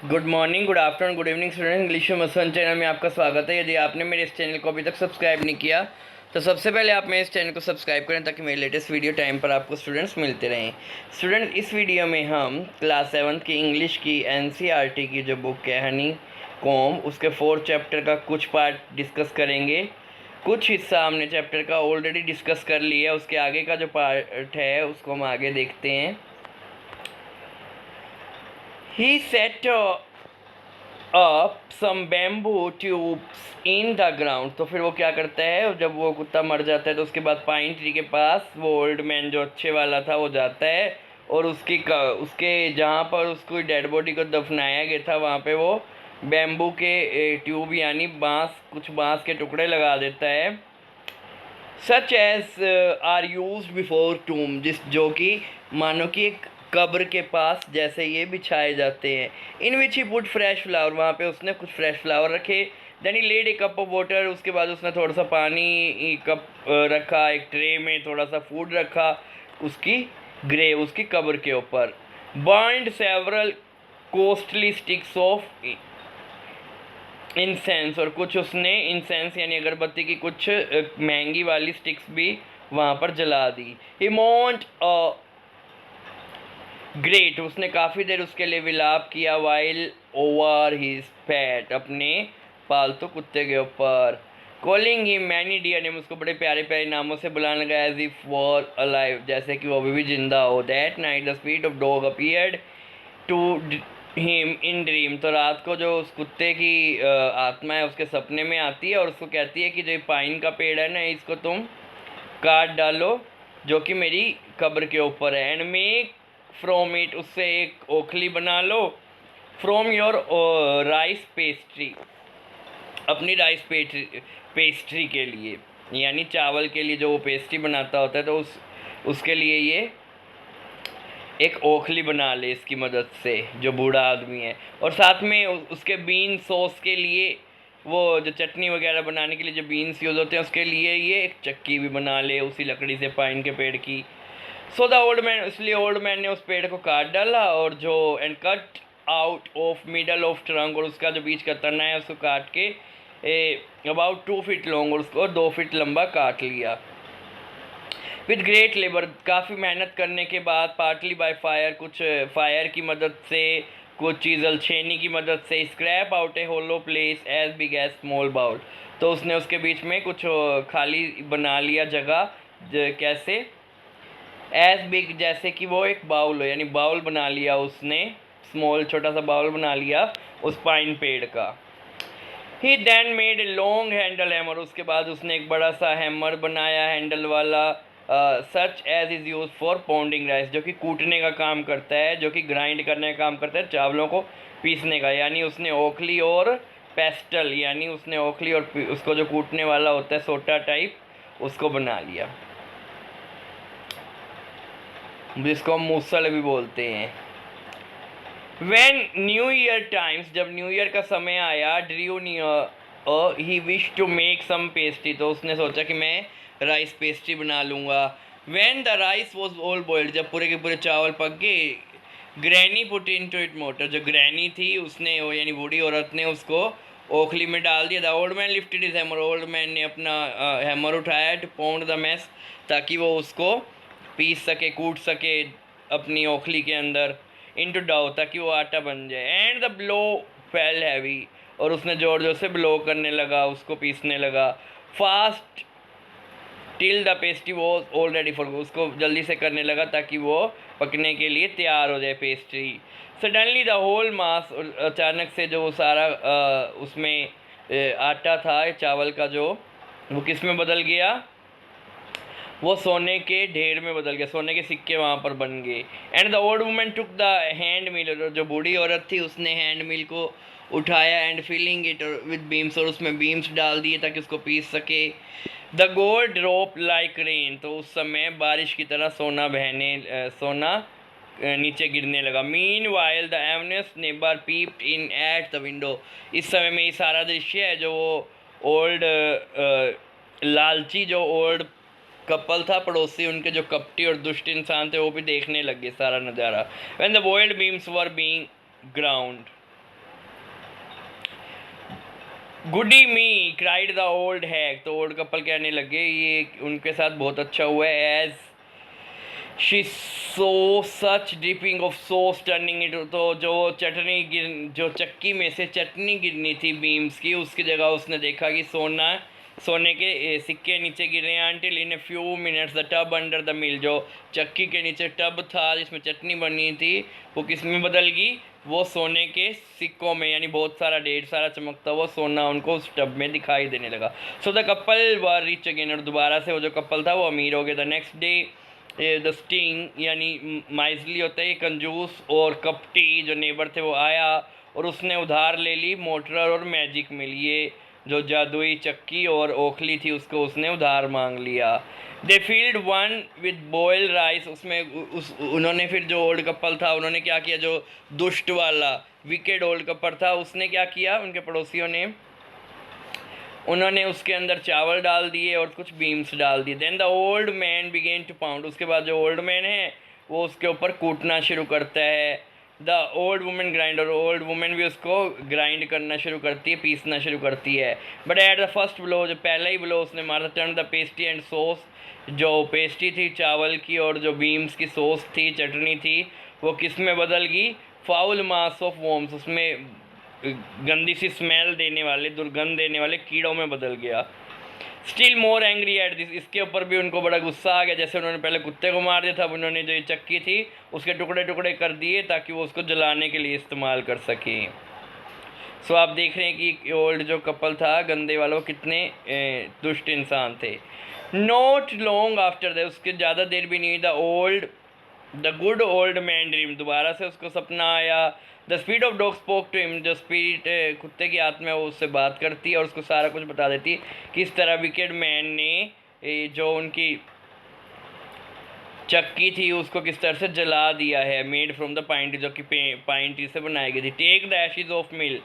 Good morning, good afternoon, good evening student. English में मसन channel में आपका स्वागत है। यदि आपने मेरे इस चैनल को अभी तक सब्सक्राइब नहीं किया तो सबसे पहले आप मेरे इस चैनल को सब्सक्राइब करें ताकि मेरे लेटेस्ट वीडियो टाइम पर आपको स्टूडेंट्स मिलते रहें। स्टूडेंट, इस वीडियो में हम क्लास 7 की इंग्लिश की एनसीईआरटी की जो बुक है हनी कॉम, उसके 4th चैप्टर का कुछ पार्ट डिस्कस करेंगे। कुछ हिस्सा हमने चैप्टर का ऑलरेडी डिस्कस कर लिया है, उसके आगे का जो पार्ट है उसको हम आगे देखते हैं। He set up some bamboo tubes in the ground। तो फिर वो क्या करता है, जब वो कुत्ता मर जाता है तो उसके बाद पाइन ट्री के पास वो ओल्ड मैन जो अच्छे वाला था वो जाता है और उसके जहाँ पर उसको डेड बॉडी को दफनाया गया था वहाँ पे वो बैम्बू के ट्यूब यानी कुछ बांस के टुकड़े लगा देता है। Such as are used before tomb, जो कि मानो कि एक कब्र के पास जैसे ये बिछाए जाते हैं। In which he put fresh flower, वहाँ पे उसने कुछ फ्रेश फ्लावर रखे। Then he laid a cup of water, उसके बाद उसने थोड़ा सा पानी कप रखा, एक ट्रे में थोड़ा सा फूड रखा उसकी कब्र के ऊपर। Burned several costly sticks of incense, और कुछ उसने इंसेंस यानी अगरबत्ती की कुछ महंगी वाली स्टिक्स भी वहाँ पर जला दी। ही मॉन्ट ग्रेट, उसने काफ़ी देर उसके लिए विलाप किया। वाइल ओवर हिज पेट, अपने पालतू कुत्ते के ऊपर। Calling him many dear name, उसको बड़े प्यारे प्यारे नामों से बुलाने लगा। एज इफ वॉर अलाइव, जैसे कि वो अभी भी जिंदा हो। That night the spirit of dog appeared to him in dream, तो रात को जो उस कुत्ते की आत्मा है उसके सपने में आती है और उसको कहती है कि जो पाइन का पेड़ है ना, इसको तुम काट डालो जो कि मेरी कब्र के ऊपर है। एंड मेक फ्रॉम इट, उससे एक ओखली बना लो। फ्रॉम योर राइस पेस्ट्री, अपनी राइस पेस्ट्री के लिए यानी चावल के लिए जो वो पेस्ट्री बनाता होता है, तो उसके लिए ये एक ओखली बना ले इसकी मदद से, जो बूढ़ा आदमी है। और साथ में उसके बीन सॉस के लिए, वो जो चटनी वगैरह बनाने के लिए जो बीन्स यूज़ होते हैं उसके लिए ये एक चक्की भी बना ले उसी लकड़ी से, पाइन के पेड़ की। सो द ओल्ड मैन, इसलिए ओल्ड मैन ने उस पेड़ को काट डाला और जो and cut out of middle of trunk, और उसका जो बीच का तना है उसको काट के अबाउट 2 फीट लॉन्ग, और उसको 2 फीट लंबा काट लिया। विद ग्रेट लेबर, काफ़ी मेहनत करने के बाद। पार्टली बाय फायर, कुछ फायर की मदद से, कुछ चीज़ल छेनी की मदद से। Scrape out a hollow place as big as small bowl, तो उसने उसके बीच में कुछ खाली बना लिया जगह। कैसे? एज बिग, जैसे कि वो एक बाउल हो, यानी बाउल बना लिया उसने, स्मॉल छोटा सा बाउल बना लिया उस पाइन पेड़ का। He then made a long handle hammer, उसके बाद उसने एक बड़ा सा हैमर बनाया हैंडल वाला। Such as is use for pounding rice, जो कि कूटने का काम करता है, जो कि ग्राइंड करने का काम करता है, चावलों को पीसने का। यानी उसने ओखली और पेस्टल, यानी उसने ओखली और उसको जो कूटने वाला होता है सोटा टाइप, उसको बना लिया, जिसको हम मूसल भी बोलते हैं। When न्यू ईयर टाइम्स, जब न्यू ईयर का समय आया, drew he wish to make some pastry, तो उसने सोचा कि मैं राइस पेस्ट्री बना लूँगा। When the rice was all boiled, जब पूरे के पूरे चावल पक गए, granny put into it mortar, जो ग्रैनी थी उसने, यानी बूढ़ी औरत ने उसको ओखली में डाल दिया। The old man lifted his hammer, old man ने अपना हैमर उठाया टू पाउंड द मैस, ताकि वो उसको पीस सके, कूट सके अपनी ओखली के अंदर, इनटू डाउ, ताकि वो आटा बन जाए। And the blow fail heavy, और उसने जोर जोर से ब्लो करने लगा, उसको पीसने लगा। Fast till the pastry was already for, उसको जल्दी से करने लगा ताकि वो पकने के लिए तैयार हो जाए pastry. Suddenly the whole mass, अचानक से जो सारा उसमें आटा था चावल का, जो वो किस में बदल गया, वो सोने के ढेर में बदल गया, सोने के सिक्के वहाँ पर बन गए। And the old woman took the hand mill, जो बूढ़ी औरत थी उसने हैंड मिल को उठाया and filling it with beans, और उसमें बीम्स डाल दिए ताकि उसको पीस सके। The gold dropped like rain, तो उस समय बारिश की तरह सोना नीचे गिरने लगा। Meanwhile the envious neighbour peeped in at the window, इस समय में ये सारा दृश्य है जो वो ओल्ड लालची जो ओल्ड कपल था पड़ोसी, उनके जो कपटी और दुष्ट इंसान थे वो भी देखने लग गए सारा नज़ारा। When the boiled beans were being ground, goody me cried the old hag. तो ओल्ड कपल कहने लगे ये उनके साथ बहुत अच्छा हुआ है। As she saw such dripping of sauce turning it. तो जो चटनी गिर जो चक्की में से चटनी गिरनी थी बीम्स की, उसकी जगह उसने देखा कि सोने के सिक्के नीचे गिर रहे हैं। Until in a few minutes the tub under the mill, जो चक्की के नीचे टब था जिसमें चटनी बनी थी, वो किस में बदल गई? वो सोने के सिक्कों में, यानी बहुत सारा ढेर सारा चमकता हुआ सोना उनको उस टब में दिखाई देने लगा। So the couple were rich again, और दोबारा से वो जो कपल था वो अमीर हो गया। The next day the sting यानी माइजली होता है, कंजूस और कपटी जो नेबर थे वो आया और उसने उधार ले ली मोटर और मैजिक मिल, ये जो जादुई चक्की और ओखली थी उसको उसने उधार मांग लिया। They filled one with boiled rice, उसमें उन्होंने फिर जो ओल्ड कपल था उन्होंने क्या किया, जो दुष्ट वाला विकेड ओल्ड कपल था उसने क्या किया, उनके पड़ोसियों ने उन्होंने उसके अंदर चावल डाल दिए और कुछ बीन्स डाल दिए। Then the old man began to pound, उसके बाद जो ओल्ड मैन है वो उसके ऊपर कूटना शुरू करता है। The old women grinder, old women भी उसको ग्राइंड करना शुरू करती है, पीसना शुरू करती है। But at the first blow, जो पहला ही ब्लो उसने मारा, turn the pastry and sauce, जो पेस्ट्री थी चावल की और जो बीन्स की सॉस थी चटनी थी वो किस में बदल गई? फाउल मास ऑफ वॉर्म्स, उसमें गंदी सी स्मेल देने वाले, दुर्गंध देने वाले कीड़ों में बदल गया। Still more angry at this, इसके ऊपर भी उनको बड़ा गुस्सा आ गया। जैसे उन्होंने पहले कुत्ते को मार दिया था, अब उन्होंने जो ये चक्की थी उसके टुकड़े टुकड़े कर दिए ताकि वो उसको जलाने के लिए इस्तेमाल कर सकें। सो आप देख रहे हैं कि ओल्ड जो कपल था गंदे वाला, वो कितने दुष्ट इंसान थे। नॉट लॉन्ग आफ्टर दैट, उसके ज़्यादा देर भी नहीं, the good old man dream, दोबारा से उसको सपना आया। The speed of dog spoke to him, जो स्पीड कुत्ते की आत्मा है वो उससे बात करती है और उसको सारा कुछ बता देती किस तरह विकेड मैन ने जो उनकी चक्की थी उसको किस तरह से जला दिया है। Made from the pine tree, जो कि पाइन ट्री से बनाई गई थी। टेक द एशेज ऑफ मिल,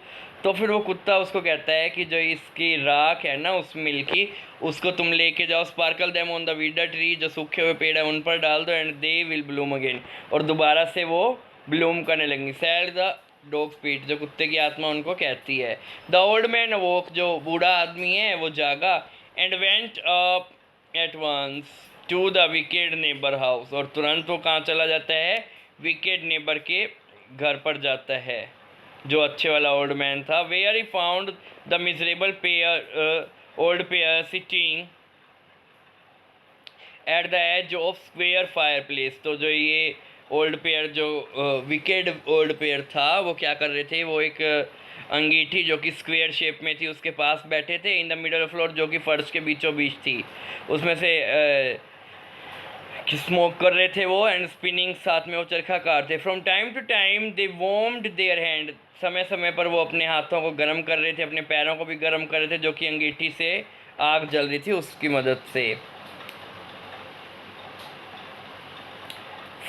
तो फिर वो कुत्ता उसको कहता है कि जो इसकी राख है ना उस मिल की, उसको तुम लेके जाओ, sparkle them on the weeder tree, जो सूखे हुए पेड़ है उन पर डाल दो, and they will Bloom again, और दोबारा से वो ब्लूम करने लगेंगी। सैड द डॉग स्पीड, जो कुत्ते की आत्मा उनको कहती है। द ओल्ड मैन अवोक, जो बूढ़ा आदमी है वो जागा, and went up at once to the wicked neighbour house, और तुरंत वो कहाँ चला जाता है? विकेड नेबर के घर पर जाता है, जो अच्छे वाला ओल्ड मैन था। Where he found the miserable pair old pair sitting at the edge of square fireplace, तो जो ये ओल्ड पेयर जो विकेड ओल्ड पेयर था वो क्या कर रहे थे, वो एक अंगीठी जो कि स्क्वेयर शेप में थी उसके पास बैठे थे। In the middle of floor, जो कि फर्श के बीचों बीच थी, उसमें से स्मोक कर रहे थे वो, एंड स्पिनिंग, साथ में वो चरखा काटते। From time to time they warmed their hands, समय समय पर वो अपने हाथों को गर्म कर रहे थे, अपने पैरों को भी गर्म कर रहे थे, जो कि अंगीठी से आग जल रही थी उसकी मदद से।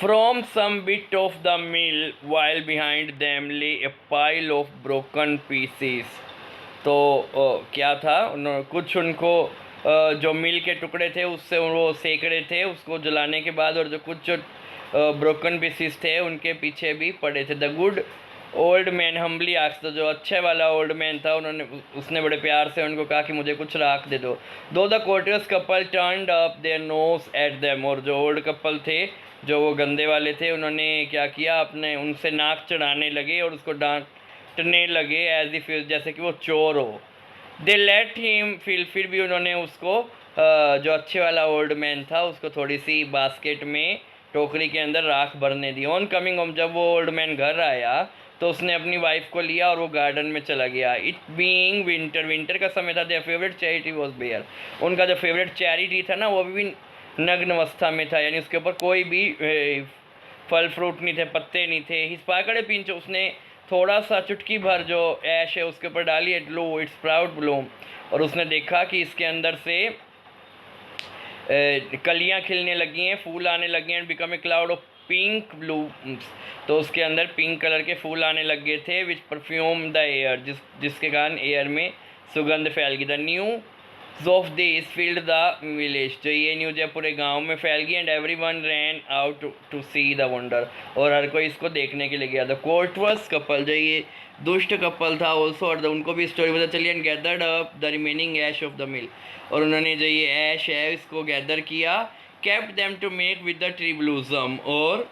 From some bit of the mill while behind them lay a pile of broken pieces, तो क्या था, कुछ उनको जो मिल के टुकड़े थे उससे वो सेक रहे थे उसको जलाने के बाद, और जो कुछ जो ब्रोकन पीसीस थे उनके पीछे भी पड़े थे। The good old man humbly asked, तो जो अच्छे वाला ओल्ड मैन था उसने बड़े प्यार से उनको कहा कि मुझे कुछ राख दे दो। दो the courteous couple turned up their nose at them, और जो ओल्ड कपल थे जो वो गंदे वाले थे उन्होंने क्या किया, अपने उनसे नाक चढ़ाने लगे और उसको डांटने लगे, एज इफ जैसे कि वो चोर हो। दे लेट हिम फील, फिर भी उन्होंने उसको जो अच्छे वाला ओल्ड मैन था उसको थोड़ी सी बास्केट में टोकरी के अंदर राख भरने दी। ऑन कमिंग होम, जब वो ओल्ड मैन घर आया तो उसने अपनी वाइफ को लिया और वो गार्डन में चला गया। इट बीइंग विंटर, विंटर का समय था। Their favourite charity was bare, उनका जो फेवरेट चैरिटी था ना वो भी नग्न अवस्था में था, यानी उसके ऊपर कोई भी फल फ्रूट नहीं थे, पत्ते नहीं थे। हिस पाकड़े पिंच, उसने थोड़ा सा चुटकी भर जो ऐश है उसके ऊपर डाली, at low it's proud Bloom, और उसने देखा कि इसके अंदर से कलियां खिलने लगी हैं, फूल आने लगे हैं। Become a cloud of pink blooms, तो उसके अंदर पिंक कलर के फूल आने लग गए थे। विच परफ्यूम द एयर, जिसके कारण एयर में सुगंध फैल गई। The new of this field the village, तो ये न्यूज़ है पूरे गांव में फैल गई। And everyone ran out to see the wonder, और हर कोई इसको देखने के लिए गया। द कोर्टवर्स कपल, जो ये दुष्ट कपल था ऑल्सो, और उनको भी स्टोरी पता चली। And gathered up the remaining ash of the mill, और उन्होंने जो ये ऐश है इसको गैदर किया। Kept them to make with the tree blossom, और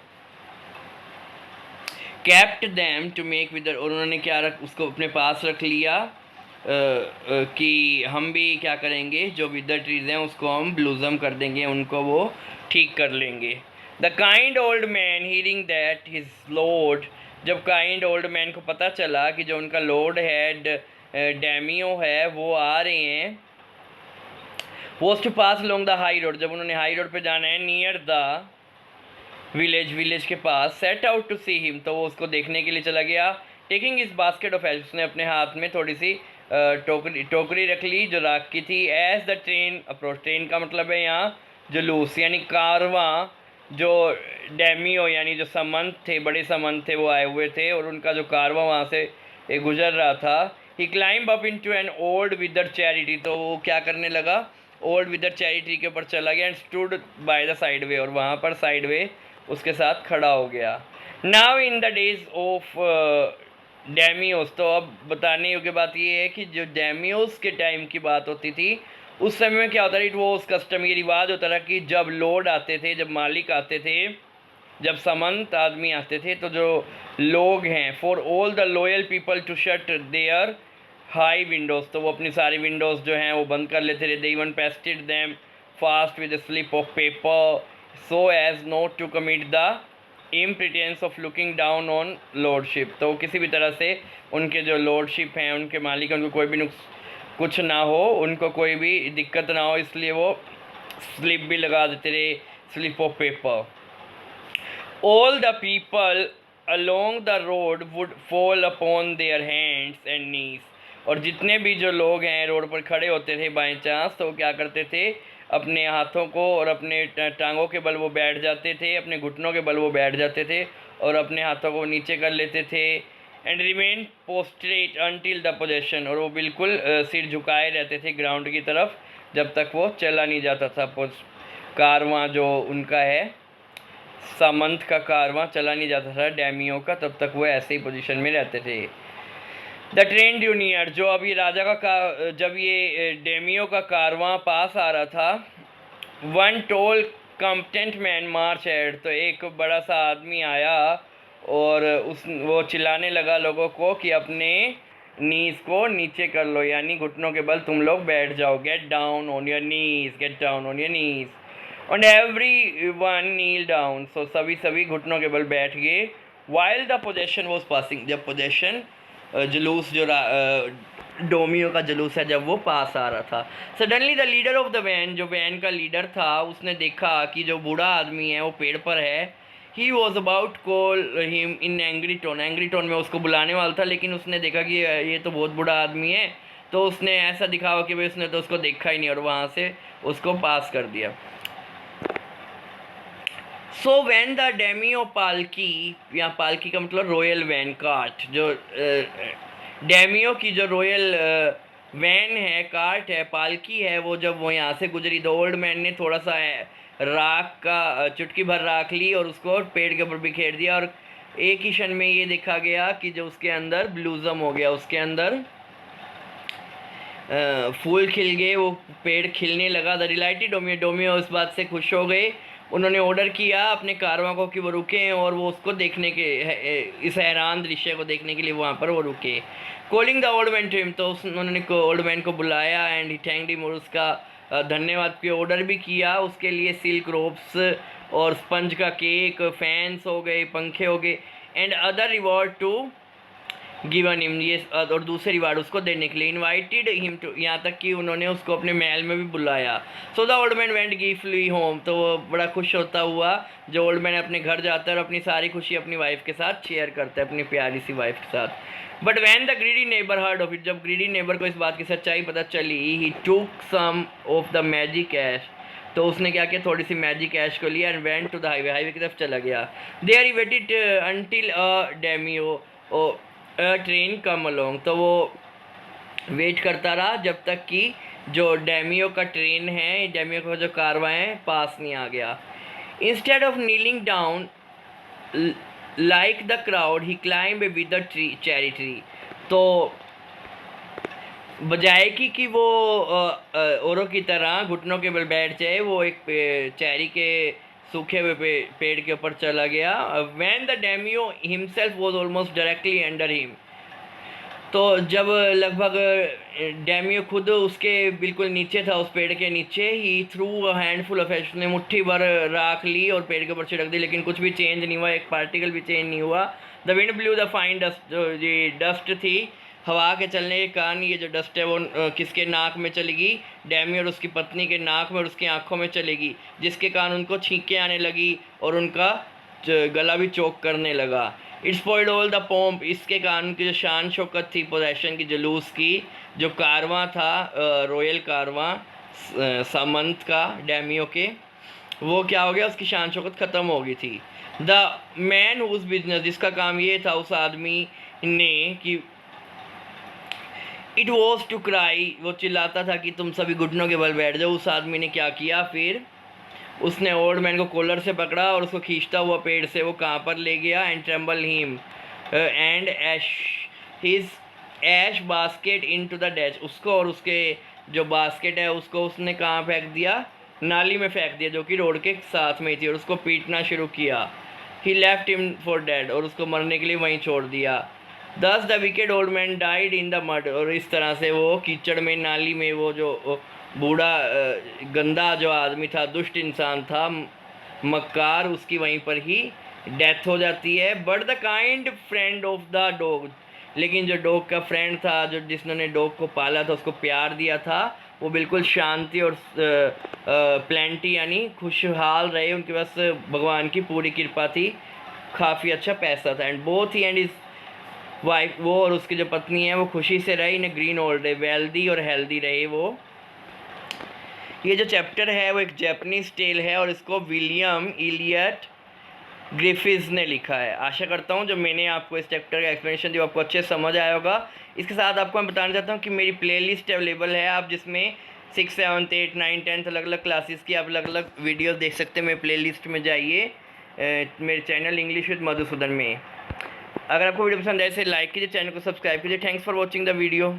kept them to make with, और उन्होंने क्या रख उसको अपने पास रख लिया कि हम भी क्या करेंगे, जो विदर ट्रीज हैं उसको हम ब्लूजम कर देंगे, उनको वो ठीक कर लेंगे। The kind old man hearing that his Lord, जब काइंड ओल्ड मैन को पता चला कि जो उनका लॉर्ड है डैमियो है वो आ रहे हैं, was to pass along the high road, जब उन्होंने हाई रोड पे जाना है नियर द विलेज के पास, set out to see him, तो वो उसको देखने के लिए चला गया। टेकिंग इस बास्केट ऑफ एश, उसने अपने हाथ में थोड़ी सी टोकरी रख ली जो राख की थी। As the train approach, train का मतलब है यहाँ जुलूस यानी कारवां, जो डैमियो यानी जो समंत थे, बड़े समंत थे, वो आए हुए थे और उनका जो कारवां वहाँ से गुजर रहा था। He climb up into an old withered cherry tree, तो वो क्या करने लगा, ओल्ड विदर चैरी ट्री के ऊपर चला गया। And stood by the side way, और वहाँ पर साइड वे उसके साथ खड़ा हो गया। Now in the days of daimyos, तो अब बताने योग्य बात ये है कि जो डैमियोस के टाइम की बात होती थी उस समय में क्या होता था, इट वो उस कस्टम, ये रिवाज होता था कि जब लॉर्ड आते थे, जब मालिक आते थे, जब समंत आदमी आते थे, तो जो लोग हैं, for all the loyal people to shut their high windows, तो वो अपनी सारी विंडोज़ जो हैं वो बंद कर लेते थे। They even pasted them fast with slip of paper so as not to commit the impertinence of looking down on lordship, तो किसी भी तरह से उनके जो लॉर्डशिप हैं, उनके मालिक, उनको कोई भी कुछ ना हो, उनको कोई भी दिक्कत ना हो, इसलिए वो स्लिप भी लगा देते थे, slip of paper. All the people along the road would fall upon their hands and knees, और जितने भी जो लोग हैं रोड पर खड़े होते थे बाई चांस, तो क्या करते थे, अपने हाथों को और अपने टांगों के बल वो बैठ जाते थे, अपने घुटनों के बल वो बैठ जाते थे और अपने हाथों को नीचे कर लेते थे। And remain prostrate until the procession, और वो बिल्कुल सिर झुकाए रहते थे ग्राउंड की तरफ जब तक वो चला नहीं जाता था। कारवां जो उनका है, सामंत का कारवां चला नहीं जाता था डैमियो का, तब तक वो ऐसे ही पोजीशन में रहते थे। द ट्रेन ड्यू नियर, जो अभी राजा का जब ये डेमियो का कारवां पास आ रहा था, वन टोल कॉम्पिटेंट मैन मार्च एड, तो एक बड़ा सा आदमी आया और वो चिल्लाने लगा लोगों को कि अपने नीज को नीचे कर लो, यानी घुटनों के बल तुम लोग बैठ जाओ। Get down on your knees, get down on your knees, and everyone kneel down, so सभी घुटनों के बल बैठ गए। While the procession was passing, जब पोजेशन जुलूस जो डोमियो का जुलूस है जब वो पास आ रहा था। Suddenly the leader of the van, जो वैन का लीडर था, उसने देखा कि जो बूढ़ा आदमी है वो पेड़ पर है। He was about call him in angry tone में उसको बुलाने वाला था, लेकिन उसने देखा कि ये तो बहुत बूढ़ा आदमी है, तो उसने ऐसा दिखावा कि भाई उसने तो उसको देखा ही नहीं और वहाँ से उसको पास कर दिया। सो वैन द डेमियो पालकी, यहाँ पालकी का मतलब रॉयल वैन कार्ट, जो डेमियो की जो रॉयल वैन है, कार्ट है, पालकी है, वो जब वो यहाँ से गुजरी, द ओल्ड मैन ने थोड़ा सा राख का चुटकी भर राख ली और उसको पेड़ के ऊपर बिखेर दिया, और एक ही क्षण में ये देखा गया कि जो उसके अंदर ब्लूजम हो गया, उसके अंदर फूल खिल गए, वो पेड़ खिलने लगा। द डिलाइटेड डोमियो इस बात से खुश हो गए। उन्होंने ऑर्डर किया अपने कारवां को कि वो रुकें और वो उसको देखने के, इस हैरान दृश्य को देखने के लिए वहाँ पर वो रुके। Calling the old man to him, तो उन्होंने ओल्ड मैन को बुलाया एंड ही थैंक्ड हिम, और उसका धन्यवाद के ऑर्डर भी किया उसके लिए। सिल्क रोप्स और स्पंज का केक, फैंस हो गए, पंखे हो गए, and other reward to given him, ये और दूसरे रिवार्ड उसको देने के लिए। इन्वाइटेड हिम टू, यहाँ तक कि उन्होंने उसको अपने महल में भी बुलाया। So the old man went swiftly home, तो वो बड़ा खुश होता हुआ, जो ओल्ड मैन अपने घर जाता है और अपनी सारी खुशी अपनी वाइफ के साथ शेयर करता है, अपनी प्यारी सी वाइफ के साथ। But when the greedy neighbour heard of it, जब ग्रीडी नेबर को इस बात की सच्चाई पता चली, ही टूक सम ऑफ द मैजिक ऐश, तो उसने क्या किया, थोड़ी सी मैजिक ऐश को लिया and went to the highway की तरफ चला गया। There he waited until a daimyo train come along, तो वो वेट करता रहा जब तक कि जो डेमियो का ट्रेन है, डेमियो का जो कारवां है, पास नहीं आ गया। Instead of kneeling down like the crowd he climb with the tree, cherry tree. तो बजाय कि वो औरों की तरह घुटनों के बल बैठ जाए, वो एक चेरी के सूखे हुए पेड़ के ऊपर चला गया। When the daimyo himself was almost directly under him. तो जब लगभग डेमियो खुद उसके बिल्कुल नीचे था, उस पेड़ के नीचे, he threw a handful of ash, ने मुट्ठी भर राख ली और पेड़ के ऊपर छिड़क दी, लेकिन कुछ भी चेंज नहीं हुआ, एक पार्टिकल भी चेंज नहीं हुआ। The wind blue the fine dust, जो ये डस्ट थी, हवा के चलने के कारण ये जो डस्ट है वो किसके नाक में चलेगी, डेमी और उसकी पत्नी के नाक में और उसकी आंखों में चलेगी, जिसके कारण उनको छींकें आने लगी और उनका गला भी चोक करने लगा। इट्स पॉइड ऑल द पोम्प, इसके कारण की जो शान शौकत थी, पोजेशन की, जुलूस की, जो कारवां था, रॉयल कारवां सामंत का डेमियो के, वो क्या हो गया, उसकी शान शौकत ख़त्म हो गई थी। द मैन हुज बिजनेस, जिसका काम ये था उस आदमी ने कि इट वॉज टू क्राई, वो चिल्लाता था कि तुम सभी घुटनों के बल बैठ जाओ। उस आदमी ने क्या किया, फिर उसने ओल्ड मैन को कॉलर से पकड़ा और उसको खींचता हुआ पेड़ से वो कहाँ पर ले गया, and tremble him and ash his ash basket into the dash, उसको और उसके जो बास्केट है उसको उसने कहाँ फेंक दिया, नाली में फेंक दिया, जो कि रोड के साथ में थी, और उसको पीटना शुरू किया। ही लेफ्ट हिम फॉर डेड, और उसको मरने के लिए वहीं छोड़ दिया। दस the wicked old man died in the mud, और इस तरह से वो कीचड़ में, नाली में, वो जो बूढ़ा गंदा जो आदमी था, दुष्ट इंसान था, मक्कार, उसकी वहीं पर ही डेथ हो जाती है। But the kind friend of the dog, लेकिन जो डॉग का फ्रेंड था, जो जिसने डॉग को पाला था, उसको प्यार दिया था, वो बिल्कुल शांति और प्लेंटी यानी खुशहाल रहे, उनके पास भगवान की पूरी कृपा थी, काफ़ी अच्छा पैसा था। And both he and is wife, वो और उसकी जो पत्नी है, वो खुशी से रही, इन ग्रीन ओल्ड डे, वेल्दी और हेल्दी रहे वो। ये जो चैप्टर है वो एक जैपनीज टेल है और इसको विलियम इलियट ग्रिफिथ्स ने लिखा है। आशा करता हूँ जो मैंने आपको इस चैप्टर का एक्सप्लेनेशन दी आपको अच्छे समझ आया होगा। इसके साथ आपको मैं बताना चाहता हूँ कि मेरी प्लेलिस्ट अवेलेबल है, आप जिसमें 6, 7, 8, 9, 10 अलग अलग क्लासेस की आप अलग अलग वीडियोस देख सकते हैं। मेरे प्लेलिस्ट में जाइए, मेरे चैनल इंग्लिश विद मधुसूदन में। अगर आपको वीडियो पसंद आए इसे लाइक कीजिए, चैनल को सब्सक्राइब कीजिए। Thanks for watching the video.